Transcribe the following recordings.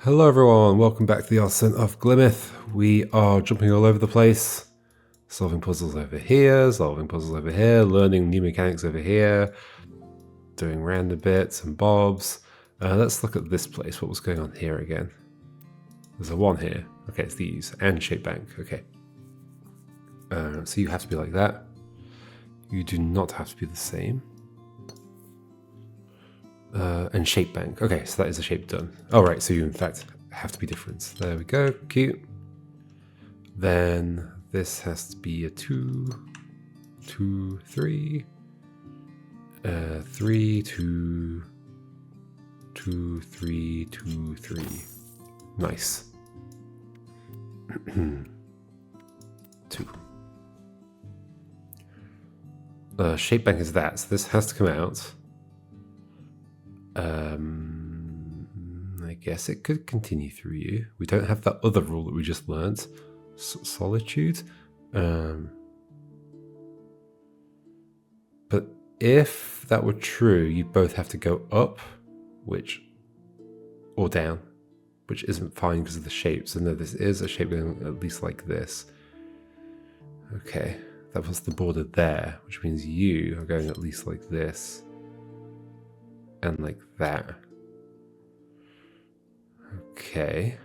Hello everyone, welcome back to the Artisan of Glimmith. We are jumping all over the place, solving puzzles over here, solving puzzles over here, learning new mechanics over here, doing random bits and bobs. Let's look at this place. What was going on here again? There's a 1 here. Okay, it's these. And shape bank. Okay. So you have to be like that. You do not have to be the same. And shape bank. Okay, so that is a shape done. Oh, right, so you in fact have to be different. There we go, cute. Then this has to be a 2, 2, 3, 3, 2, 2, 3, 2, 3. Nice. 2. Shape bank is that, so this has to come out. I guess it could continue through you. We don't have that other rule that we just learnt. Solitude. But if that were true, you both have to go up, or down, which isn't fine because of the shape. So no, this is a shape going at least like this. Okay, that was the border there, which means you are going at least like this. And like that. Okay.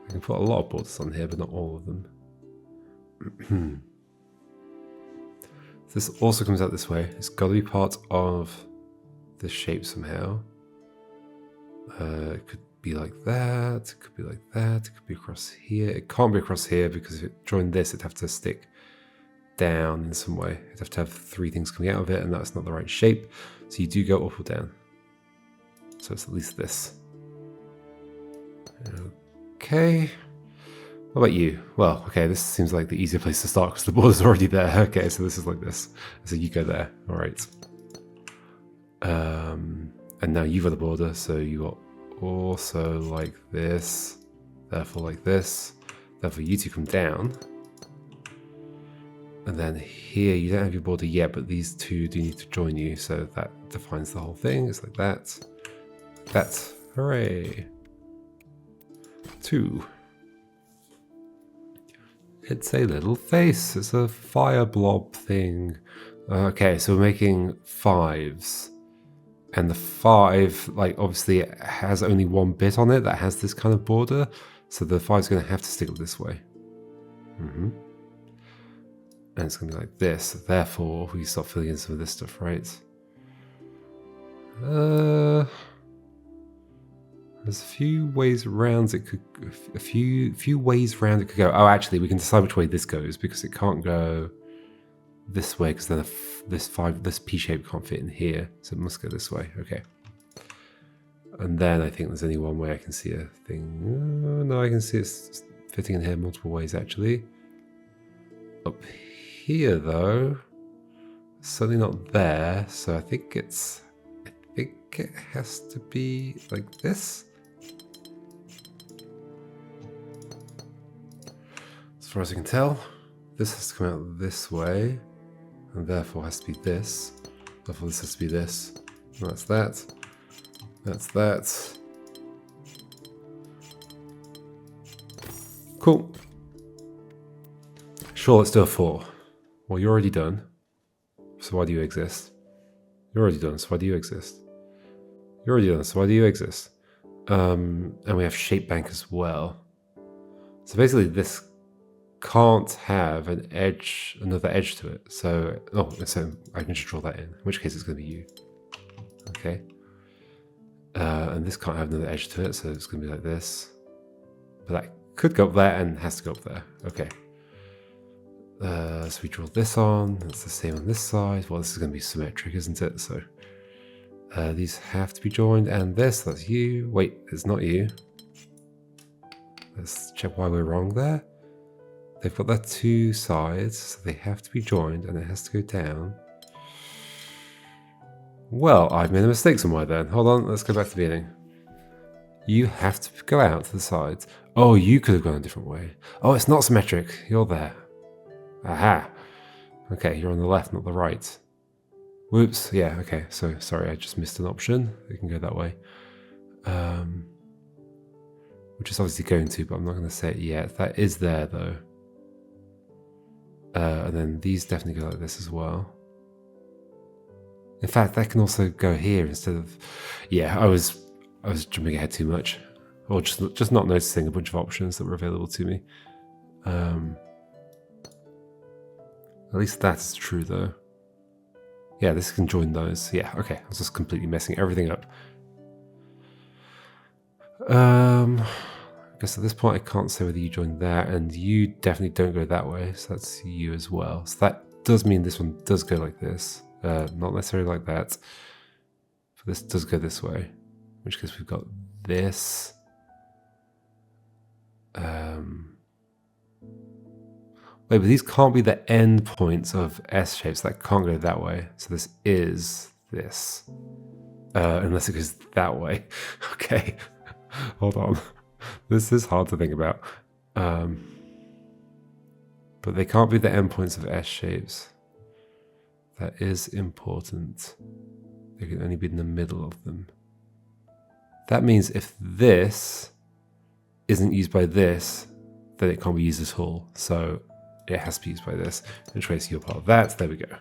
I can put a lot of borders on here, but not all of them. This also comes out this way. It's got to be part of this shape somehow. It could be like that. It could be like that. It could be across here. It can't be across here because if it joined this, it'd have to stick down in some way. It'd have to have 3 things coming out of it, and that's not the right shape. So you do go up or down. So it's at least this. Okay. What about you? Well, okay, this seems like the easier place to start because the border's already there. Okay, so this is like this. So you go there. All right. And now you've got a border, so you got also like this. Therefore like this. Therefore you two come down. And then here, you don't have your border yet, but these 2 do need to join you, so that defines the whole thing. It's like that. That. Hooray. 2. It's a little face. It's a fire blob thing. Okay, so we're making 5s. And the 5, like, obviously it has only 1 bit on it that has this kind of border, so the 5's going to have to stick up this way. And it's going to be like this. Therefore, we start filling in some of this stuff, right? There's a few ways around it could. A few ways around it could go. Oh, actually, we can decide which way this goes because it can't go this way because then this P shape can't fit in here, so it must go this way. Okay. And then I think there's only one way I can see a thing. No, I can see it's fitting in here multiple ways actually. Up here though, certainly not there, so I think it has to be like this. As far as I can tell, this has to come out this way, and therefore has to be this. Therefore this has to be this. And that's that. That's that. Cool. Sure, let's do a 4. Well, you're already done, so why do you exist? You're already done, so why do you exist? You're already done, so why do you exist? And we have shape bank as well. So basically this can't have an edge, another edge to it. So, so I can just draw that in which case it's going to be you. Okay. And this can't have another edge to it, so it's going to be like this. But that could go up there and has to go up there. Okay. So we draw this on, it's the same on this side. Well, this is going to be symmetric, isn't it? So these have to be joined, and that's you. Wait, it's not you. Let's check why we're wrong there. They've got their 2 sides, so they have to be joined, and it has to go down. Well, I've made a mistake somewhere then. Hold on, let's go back to the beginning. You have to go out to the sides. Oh, you could have gone a different way. Oh, it's not symmetric. You're there. Aha. Okay, you're on the left, not the right. Whoops. Yeah, okay. So, sorry, I just missed an option. It can go that way. which is obviously going to, but I'm not going to say it yet. That is there though. And then these definitely go like this as well. In fact, that can also go here instead of... Yeah, I was jumping ahead too much. Or just not noticing a bunch of options that were available to me. At least that's true though. Yeah, this can join those. Yeah, okay. I was just completely messing everything up. I guess at this point I can't say whether you join that, and you definitely don't go that way, so that's you as well. So that does mean this one does go like this. Not necessarily like that. But this does go this way. In which case we've got this. Wait, but these can't be the end points of S shapes. That can't go that way. So this is this. Unless it goes that way. Okay. Hold on. This is hard to think about. But they can't be the endpoints of S shapes. That is important. They can only be in the middle of them. That means if this isn't used by this, then it can't be used at all. So it has to be used by this. In which case you're part of that. There we go.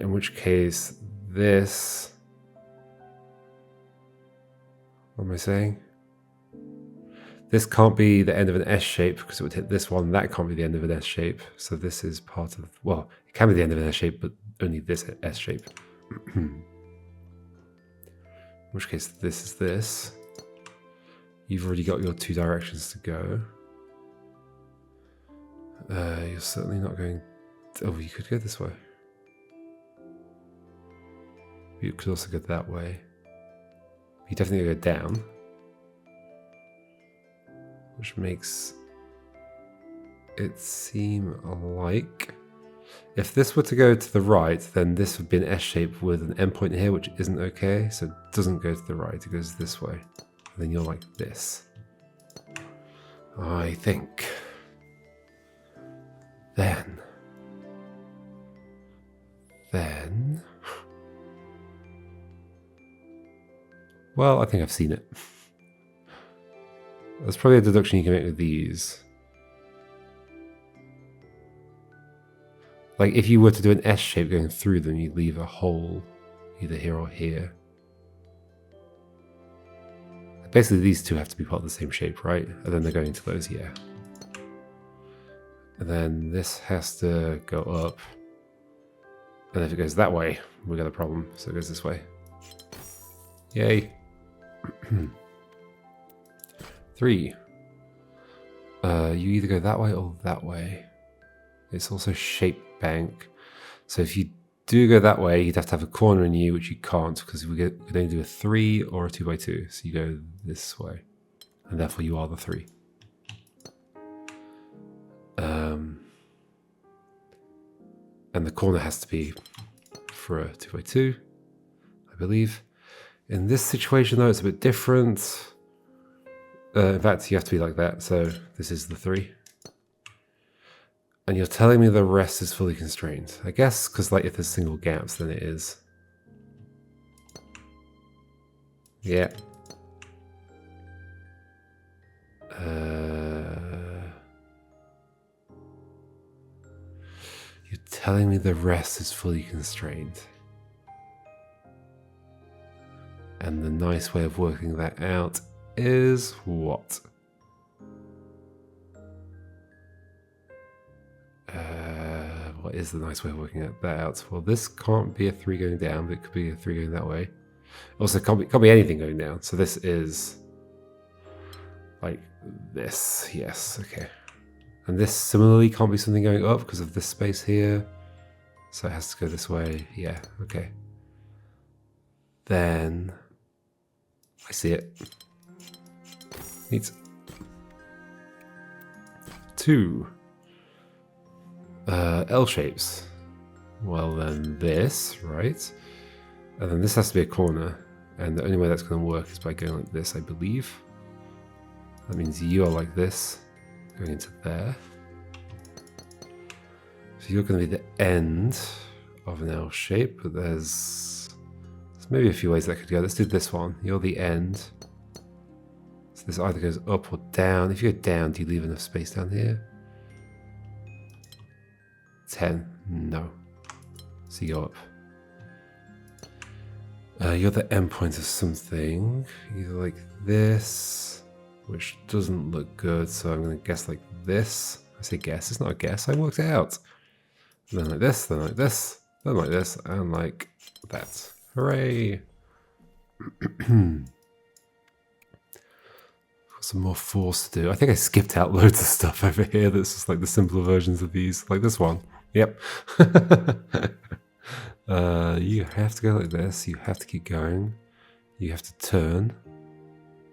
In which case this... What am I saying? This can't be the end of an S shape because it would hit this one. That can't be the end of an S shape. So this is part of... Well, it can be the end of an S shape, but only this S shape. In which case this is this. You've already got your two directions to go. You're certainly not going... Oh, you could go this way. You could also go that way. You definitely go down. Which makes it seem like... If this were to go to the right, then this would be an S shape with an endpoint here, which isn't okay. So it doesn't go to the right, it goes this way. And then you're like this. I think. Then. Well, I think I've seen it. There's probably a deduction you can make with these. Like if you were to do an S shape going through them, you'd leave a hole either here or here. Basically these two have to be part of the same shape, right? And then they're going to those, yeah. And then this has to go up. And if it goes that way, we got a problem. So it goes this way. Yay. 3. You either go that way or that way. It's also shape bank. So if you do go that way, you'd have to have a corner in you, which you can't because we could only do a 3 or a 2x2. So you go this way. And therefore you are the 3. And the corner has to be for a 2x2, I believe. In this situation though, it's a bit different. In fact, you have to be like that. So this is the 3. And you're telling me the rest is fully constrained. I guess because like if there's single gaps, then it is. Yeah. You're telling me the rest is fully constrained. And the nice way of working that out is what? What is the nice way of working that out? Well, this can't be a 3 going down, but it could be a 3 going that way. Also, can't be anything going down. So this is like this. Yes, okay. And this similarly can't be something going up because of this space here. So it has to go this way. Yeah, okay. Then I see it. Neat. 2. L shapes. Well then this, right? And then this has to be a corner. And the only way that's going to work is by going like this, I believe. That means you are like this, going into there. So you're going to be the end of an L shape, but there's maybe a few ways that could go. Let's do this one. You're the end. So this either goes up or down. If you go down, do you leave enough space down here? 10. No. So you go up. You're the endpoint of something. Either like this, which doesn't look good, so I'm going to guess like this. I say guess, it's not a guess, I worked it out. And then like this, then like this, then like this, and like that. Hooray! Got some more force to do. I think I skipped out loads of stuff over here that's just like the simpler versions of these, like this one. Yep. You have to go like this, you have to keep going, you have to turn,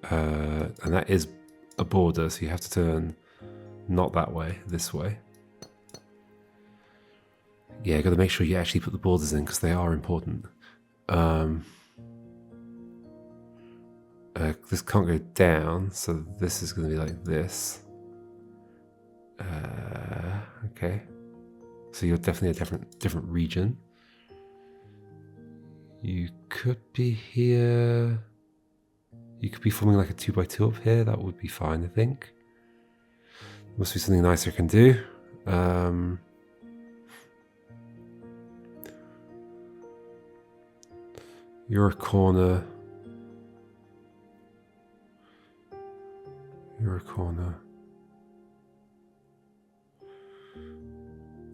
and that is a border, so you have to turn not that way, this way. Yeah, got to make sure you actually put the borders in because they are important. This can't go down, so this is going to be like this. Okay, so you're definitely a different region. You could be here. You could be forming like a 2x2 up here. That would be fine, I think. Must be something nicer I can do. You're a corner. You're a corner.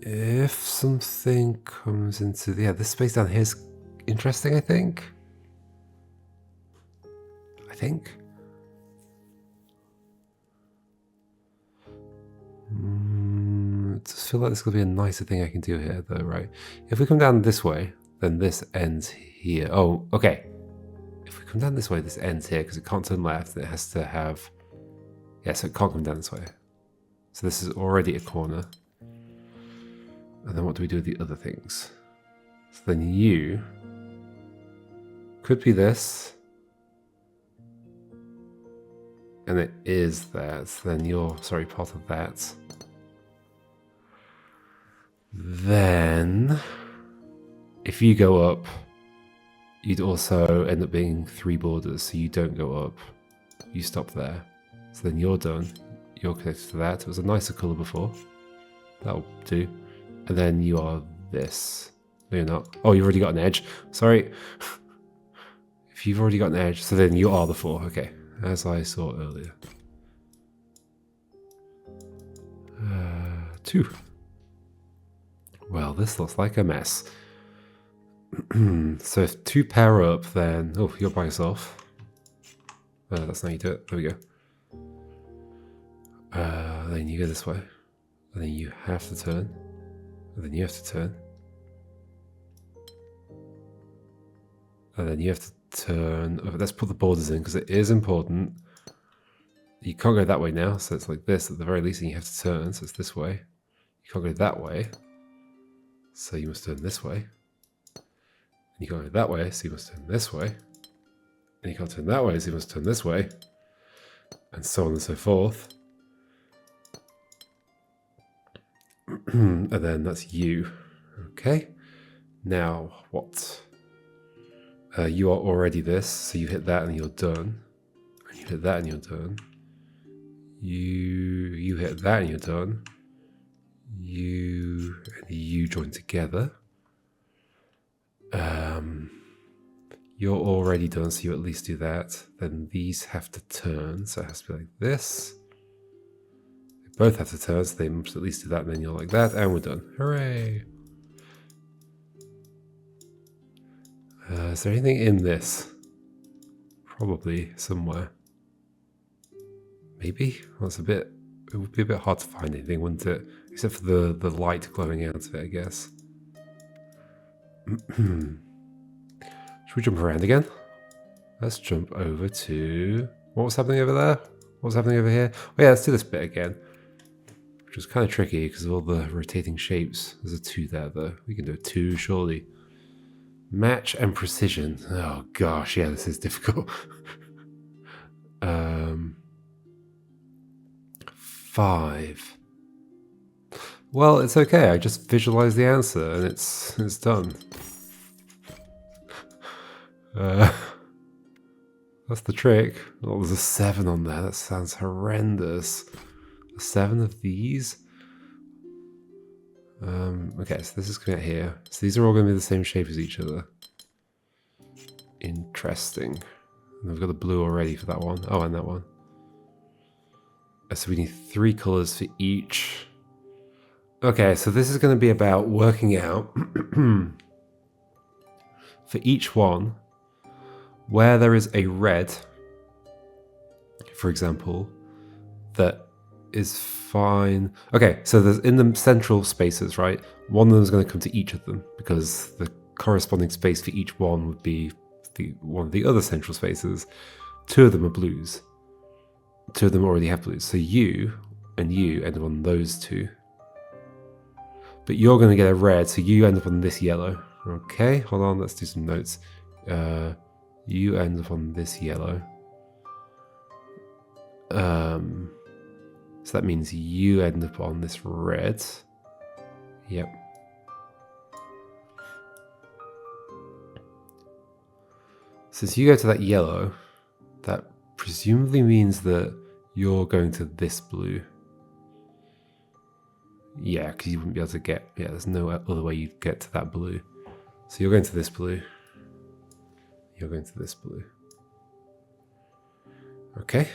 If something comes into the... Yeah, this space down here is interesting, I think. It does feel like this could be a nicer thing I can do here, though, right? If we come down this way, then this ends here. Oh, okay. If we come down this way, this ends here, because it can't turn left. It has to have... Yeah, so it can't come down this way. So this is already a corner. And then what do we do with the other things? So then you could be this. And it is that. Then you're, sorry, part of that. Then, if you go up, you'd also end up being 3 borders. So you don't go up. You stop there. So then you're done. You're connected to that. It was a nicer colour before. That'll do. And then you are this. No, you're not. Oh, you've already got an edge. Sorry. If you've already got an edge, so then you are the 4. Okay. As I saw earlier. 2. Well, this looks like a mess. So if 2 pair up, then... Oh, you're by yourself. That's not how you do it. There we go. Then you go this way. And then you have to turn. And then you have to turn. And then you have to turn. Oh, let's put the borders in because it is important. You can't go that way now, so it's like this at the very least, and you have to turn, so it's this way. You can't go that way, so you must turn this way. And you can't go that way, so you must turn this way. And you can't turn that way, so you must turn this way. And so on and so forth. And then that's you. Okay. Now, what? You are already this, so you hit that and you're done. And you hit that and you're done. You hit that and you're done. You and you join together. You're already done, so you at least do that. Then these have to turn, so it has to be like this. They both have to turn, so they must at least do that, and then you're like that, and we're done. Hooray! Is there anything in this? Probably somewhere. Maybe? Well, it would be a bit hard to find anything, wouldn't it? Except for the light glowing out of it, I guess. Should we jump around again? Let's jump over to... What was happening over there? What was happening over here? Oh yeah, let's do this bit again. Which is kind of tricky because of all the rotating shapes. There's a 2 there though. We can do a 2 surely. Match and precision. Oh gosh, yeah, this is difficult. 5. Well, it's okay. I just visualize the answer and it's done. That's the trick. Oh, there's a 7 on there. That sounds horrendous. A 7 of these? Okay, so this is going to get here. So these are all going to be the same shape as each other. Interesting. And we've got the blue already for that one. Oh, and that one. So we need 3 colors for each. Okay, so this is going to be about working out for each one where there is a red, for example, that is fine. Okay, so there's in the central spaces, right? One of them is going to come to each of them because the corresponding space for each one would be one of the other central spaces. 2 of them are blues. 2 of them already have blues. So you and you end up on those 2. But you're going to get a red, so you end up on this yellow. Okay, hold on, let's do some notes. You end up on this yellow. So that means you end up on this red. Yep. Since you go to that yellow, that presumably means that you're going to this blue. Yeah, because you wouldn't be able to get... Yeah, there's no other way you'd get to that blue. So you're going to this blue. You're going to this blue. Okay.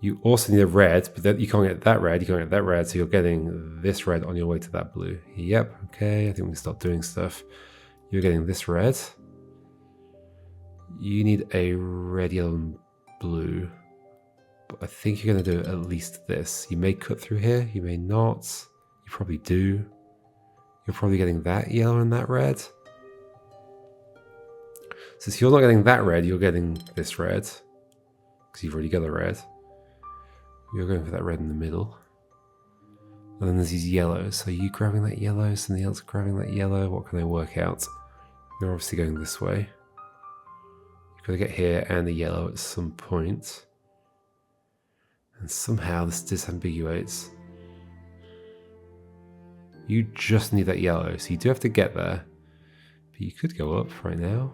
You also need a red, but then you can't get that red, you can't get that red, so you're getting this red on your way to that blue. Yep, okay, I think we can start doing stuff. You're getting this red. You need a red, yellow, and blue. But I think you're going to do at least this. You may cut through here, you may not. You probably do. You're probably getting that yellow and that red. Since you're not getting that red, you're getting this red. Because you've already got the red. You're going for that red in the middle. And then there's these yellows. So you grabbing that yellow, somebody else grabbing that yellow. What can I work out? You're obviously going this way. You've got to get here and the yellow at some point. And somehow this disambiguates. You just need that yellow, so you do have to get there. But you could go up right now.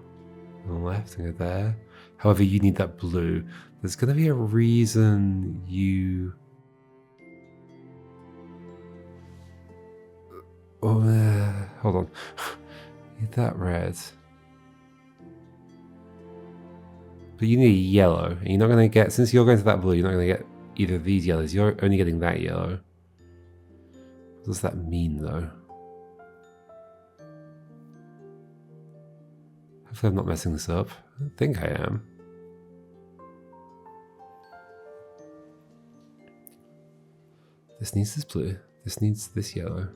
On the left and go there. However, you need that blue. There's going to be a reason you... Oh, hold on. Need that red. But you need a yellow. And you're not going to get... Since you're going to that blue, you're not going to get either of these yellows. You're only getting that yellow. What does that mean, though? Hopefully I'm not messing this up. I think I am. This needs this blue. This needs this yellow.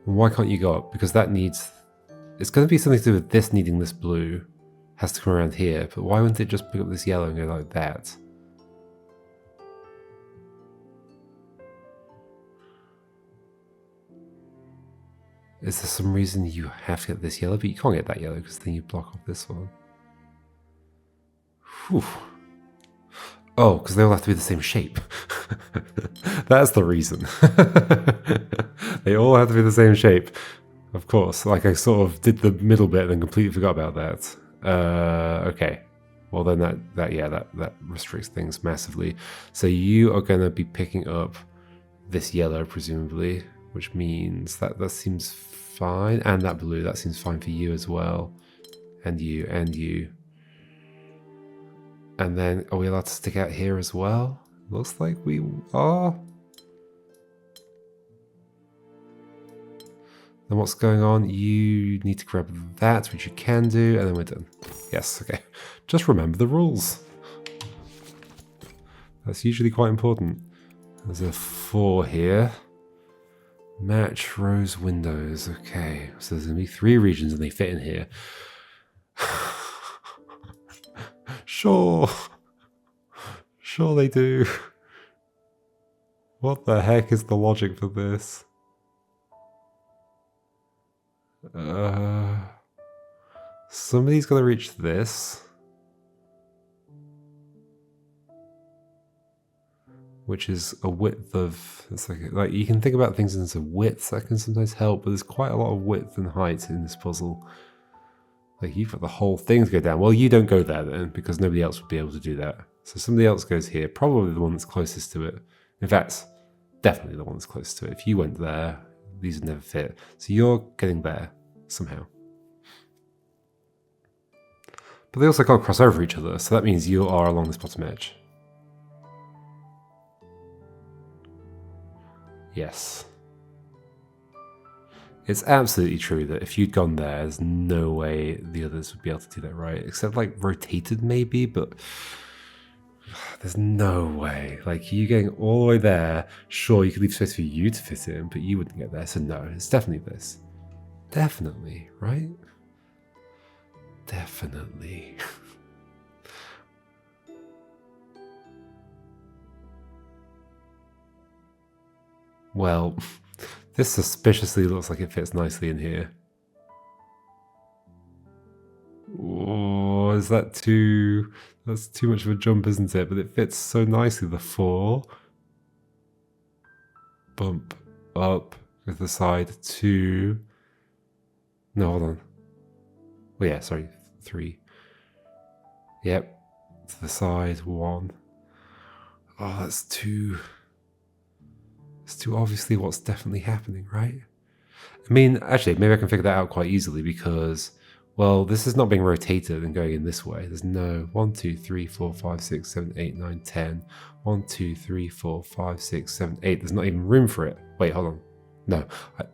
And why can't you go up? Because that needs... It's going to be something to do with this needing this blue. Has to come around here. But why wouldn't it just pick up this yellow and go like that? Is there some reason you have to get this yellow? But you can't get that yellow because then you block off this one. Whew. Oh, because they all have to be the same shape. That's the reason. They all have to be the same shape. Of course. Like I sort of did the middle bit and then completely forgot about that. Okay. Well then that restricts things massively. So you are going to be picking up this yellow presumably, which means that seems fine. And that blue, that seems fine for you as well. And you, and you. And then, are we allowed to stick out here as well? Looks like we are. Then what's going on? You need to grab that, which you can do, and then we're done. Yes, okay. Just remember the rules. That's usually quite important. There's a 4 here. Match rows, windows. Okay, so there's going to be 3 regions and they fit in here. Sure. Sure they do. What the heck is the logic for this? Somebody's got to reach this. Which is a width of... It's like you can think about things as a width that can sometimes help, but there's quite a lot of width and height in this puzzle. Like, you've got the whole thing to go down. Well, you don't go there then, because nobody else would be able to do that. So somebody else goes here, probably the one that's closest to it. In fact, definitely the one that's closest to it. If you went there, these would never fit. So you're getting there somehow. But they also can't cross over each other, so that means you are along this bottom edge. Yes. It's absolutely true that if you'd gone there, there's no way the others would be able to do that right. Except like rotated maybe, but there's no way. Like, you getting all the way there, sure, you could leave space for you to fit in, but you wouldn't get there. So no, it's definitely this. Definitely, right? Definitely. Well, this suspiciously looks like it fits nicely in here. Oh, is that too... That's too much of a jump, isn't it? But it fits so nicely. The 4. Bump up with the side 2. No, hold on. Oh yeah, sorry. 3. Yep. To the side 1. Oh, that's too... It's too obviously what's definitely happening, right? I mean, actually, maybe I can figure that out quite easily because, well, this is not being rotated and going in this way. There's no 1, 2, 3, 4, 5, 6, 7, 8, 9, 10. 1, 2, 3, 4, 5, 6, 7, 8. There's not even room for it. Wait, hold on. No.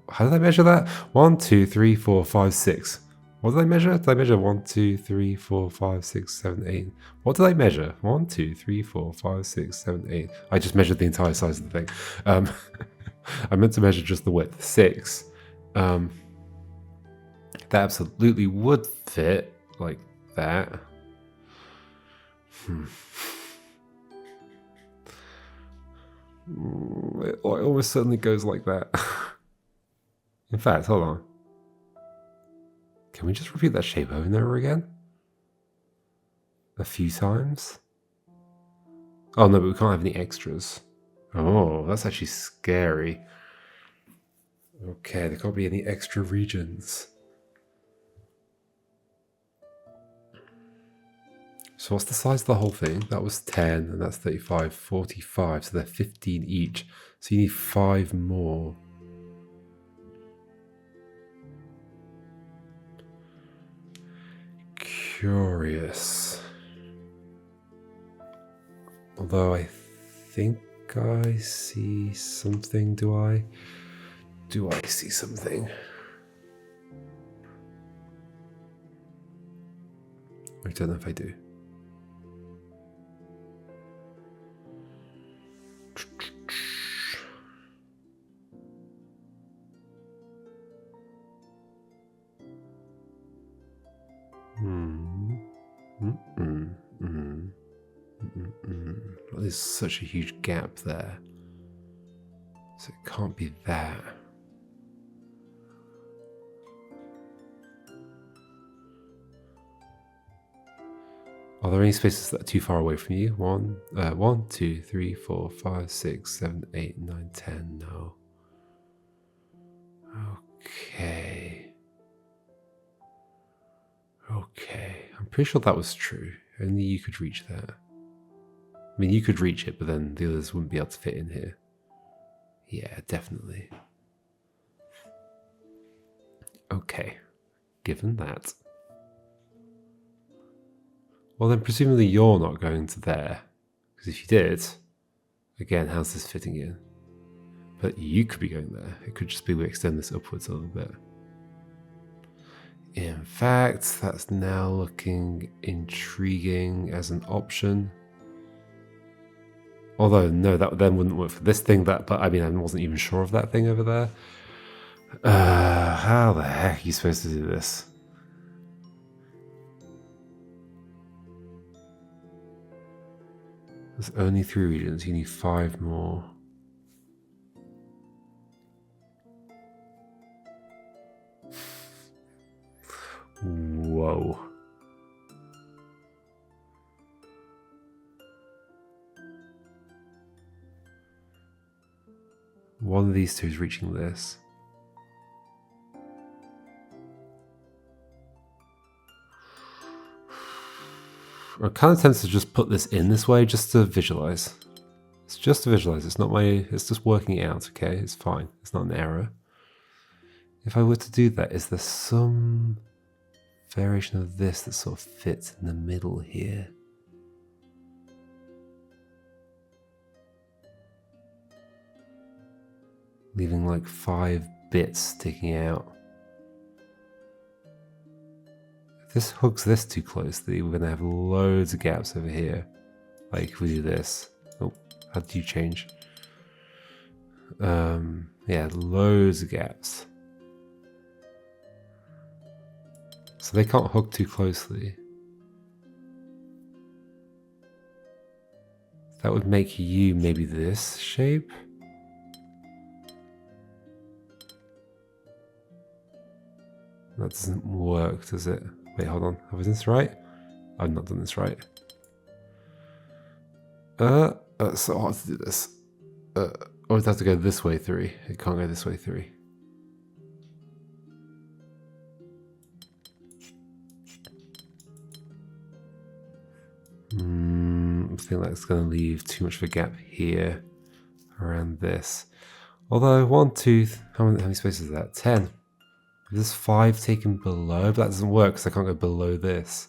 How did I measure that? 1, 2, 3, 4, 5, 6. What did I measure? Did I measure 1, 2, 3, 4, 5, 6, 7, 8? What did I measure? 1, 2, 3, 4, 5, 6, 7, 8. I just measured the entire size of the thing. I meant to measure just the width. 6. That absolutely would fit like that. It almost certainly goes like that. In fact, hold on. Can we just repeat that shape over and over again? A few times? Oh no, but we can't have any extras. Oh, that's actually scary. Okay, there can't be any extra regions. So what's the size of the whole thing? That was 10, and that's 35, 45, so they're 15 each. So you need 5 more. Curious. Although I think I see something, do I? Do I see something? I don't know if I do. Well, there's such a huge gap there. So it can't be that. Are there any spaces that are too far away from you? 1, 2, 3, 4, 5, 6, 7, 8, 9, 10. No. Okay. Okay. I'm pretty sure that was true. Only you could reach that. I mean, you could reach it, but then the others wouldn't be able to fit in here. Yeah, definitely. Okay. Given that. Well, then presumably you're not going to there. Because if you did, again, how's this fitting in? But you could be going there. It could just be we extend this upwards a little bit. In fact, that's now looking intriguing as an option. Although, no, that then wouldn't work for this thing. But I mean, I wasn't even sure of that thing over there. How the heck are you supposed to do this? There's only 3 regions. You need 5 more. Whoa. One of these two is reaching this. I'm kind of tempted to just put this in this way just to visualize. It's just to visualize. It's not it's just working it out, okay? It's fine. It's not an error. If I were to do that, is there some variation of this that sort of fits in the middle here? Leaving like 5 bits sticking out. If this hooks this too closely, we're going to have loads of gaps over here. Like if we do this. Oh, how do you change? Yeah, loads of gaps. So they can't hook too closely. That would make you maybe this shape. That doesn't work, does it? Wait, hold on. Have I done this right? I've not done this right. It's so hard to do this. Or it has to go this way through. It can't go this way through. I think that's going to leave too much of a gap here around this. Although 1, 2, how many spaces is that? 10. Is this 5 taken below? But that doesn't work because I can't go below this.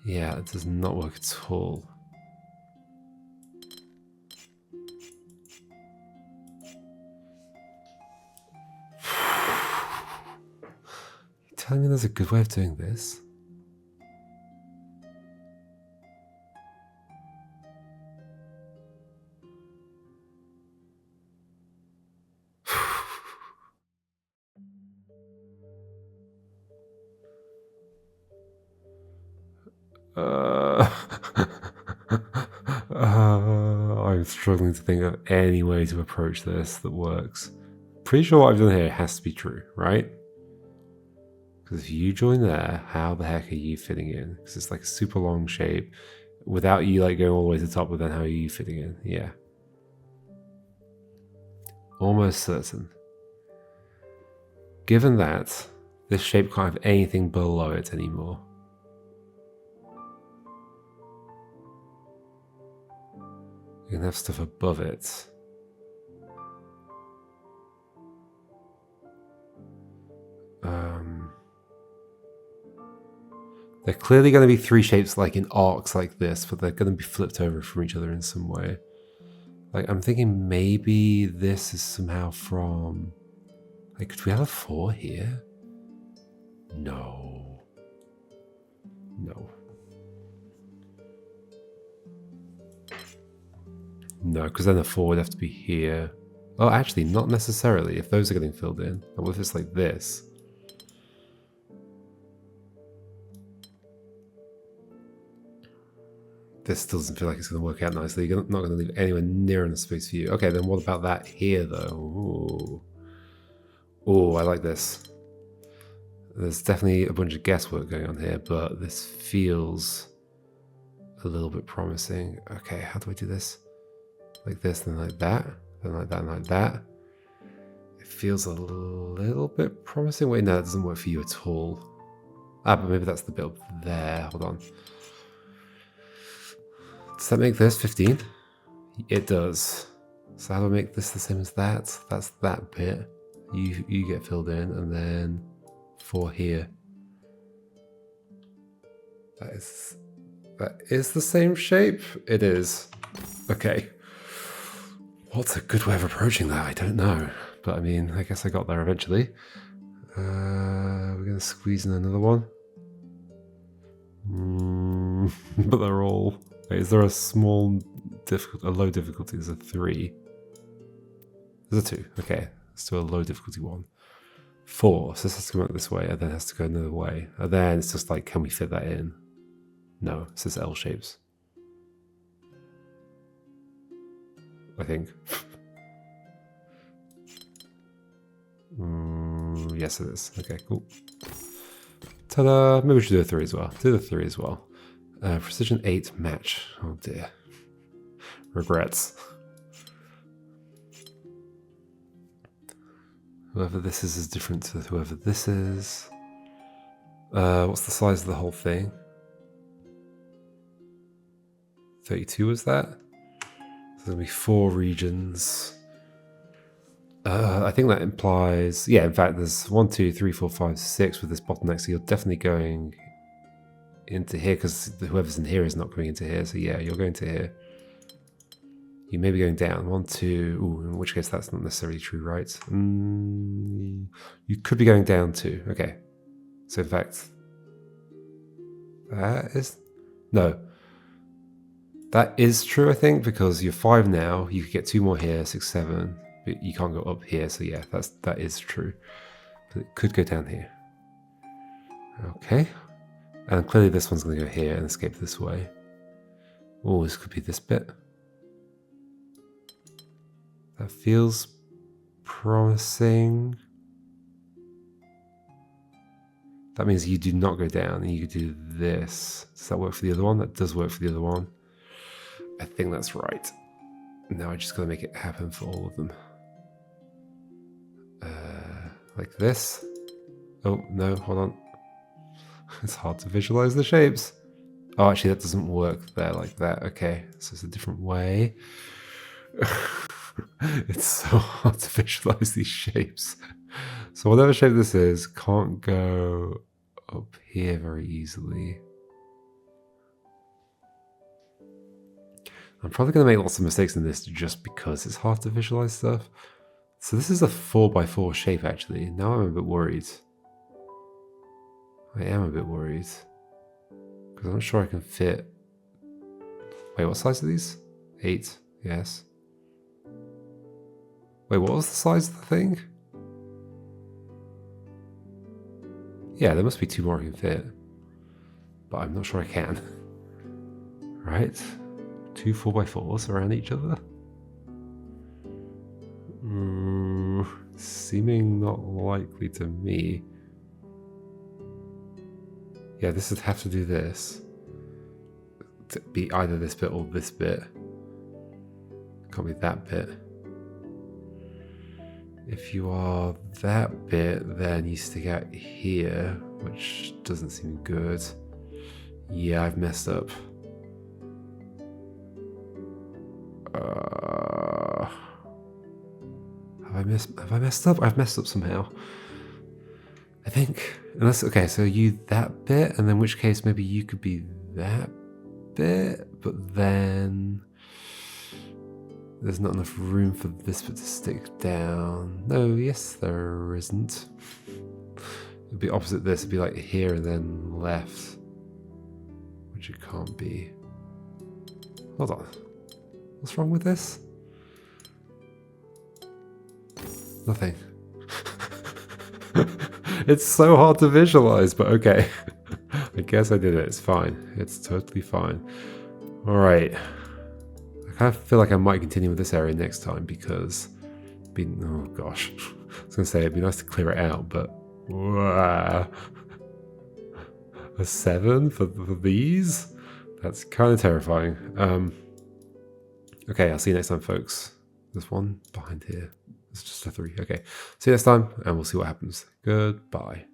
Yeah, it does not work at all. You're telling me there's a good way of doing this? I'm struggling to think of any way to approach this that works. Pretty sure what I've done here has to be true, right? Because if you join there, how the heck are you fitting in? Because it's like a super long shape without you like going all the way to the top, but then how are you fitting in? Yeah. Almost certain. Given that, this shape can't have anything below it anymore. You can have stuff above it. They're clearly going to be 3 shapes like in arcs like this, but they're going to be flipped over from each other in some way. Like I'm thinking maybe this is somehow from... Like could we have a 4 here? No. No. No, because then the 4 would have to be here. Oh, actually, not necessarily, if those are getting filled in. What if it's like this? This doesn't feel like it's going to work out nicely. You're not going to leave anywhere near enough space for you. Okay, then what about that here, though? Ooh, I like this. There's definitely a bunch of guesswork going on here, but this feels a little bit promising. Okay, how do I do this? Like this, then like that, then like that, and like that. It feels a little bit promising. Wait, no, that doesn't work for you at all. Ah, but maybe that's the bit up there. Hold on. Does that make this 15? It does. So how do I make this the same as that? That's that bit. You get filled in, and then 4 here. That is the same shape? It is. Okay. What's a good way of approaching that? I don't know. But I mean, I guess I got there eventually. We're going to squeeze in another one. But they're all... Wait, is there a low difficulty? There's a 3. There's a 2. Okay, let's do a low difficulty 1. 4, so this has to come out this way, and then it has to go another way. And then it's just like, can we fit that in? No, it's just L shapes. I think. Yes, it is. Okay, cool. Ta-da! Maybe we should do a 3 as well. Do the 3 as well. Precision 8 match. Oh dear. Regrets. Whoever this is different to whoever this is. What's the size of the whole thing? 32 was that? So there's going to be 4 regions. I think that implies, yeah, in fact, there's 1, 2, 3, 4, 5, 6 with this bottleneck, so you're definitely going into here because whoever's in here is not going into here. So yeah, you're going to here. You may be going down. 1, 2. Ooh, in which case that's not necessarily true, right? You could be going down too. Okay. So in fact, that is no. That is true, I think, because you're 5 now. You could get 2 more here, 6, 7. But you can't go up here. So yeah, that is true. But it could go down here. Okay. And clearly this one's going to go here and escape this way. Oh, this could be this bit. That feels promising. That means you do not go down and you do this. Does that work for the other one? That does work for the other one. I think that's right. Now I just got to make it happen for all of them. Like this. Oh, no, hold on. It's hard to visualize the shapes. Oh, actually, that doesn't work there like that. Okay, so it's a different way. It's so hard to visualize these shapes. So whatever shape this is can't go up here very easily. I'm probably going to make lots of mistakes in this just because it's hard to visualize stuff. So this is a 4x4 shape actually. Now I'm a bit worried. I am a bit worried. Because I'm not sure I can fit... Wait, what size are these? 8, yes. Wait, what was the size of the thing? Yeah, there must be 2 more I can fit. But I'm not sure I can. Right? 2 4x4s around each other? Seeming not likely to me. Yeah, this would have to do this. To be either this bit or this bit. Can't be that bit. If you are that bit, then you stick out here, which doesn't seem good. Yeah, I've messed up. Have I messed up? I've messed up somehow. I think. Unless, okay, so you that bit, and then in which case maybe you could be that bit, but then there's not enough room for this bit to stick down. No, yes, there isn't. It'd be opposite this. It'd be like here and then left, which it can't be. Hold on. What's wrong with this? Nothing. It's so hard to visualize, but okay. I guess I did it. It's fine. It's totally fine. All right. I kind of feel like I might continue with this area next time because oh gosh. I was going to say it'd be nice to clear it out, but a 7 for these? That's kind of terrifying. Okay, I'll see you next time, folks. There's one behind here. It's just a 3. Okay. See you next time, and we'll see what happens. Goodbye.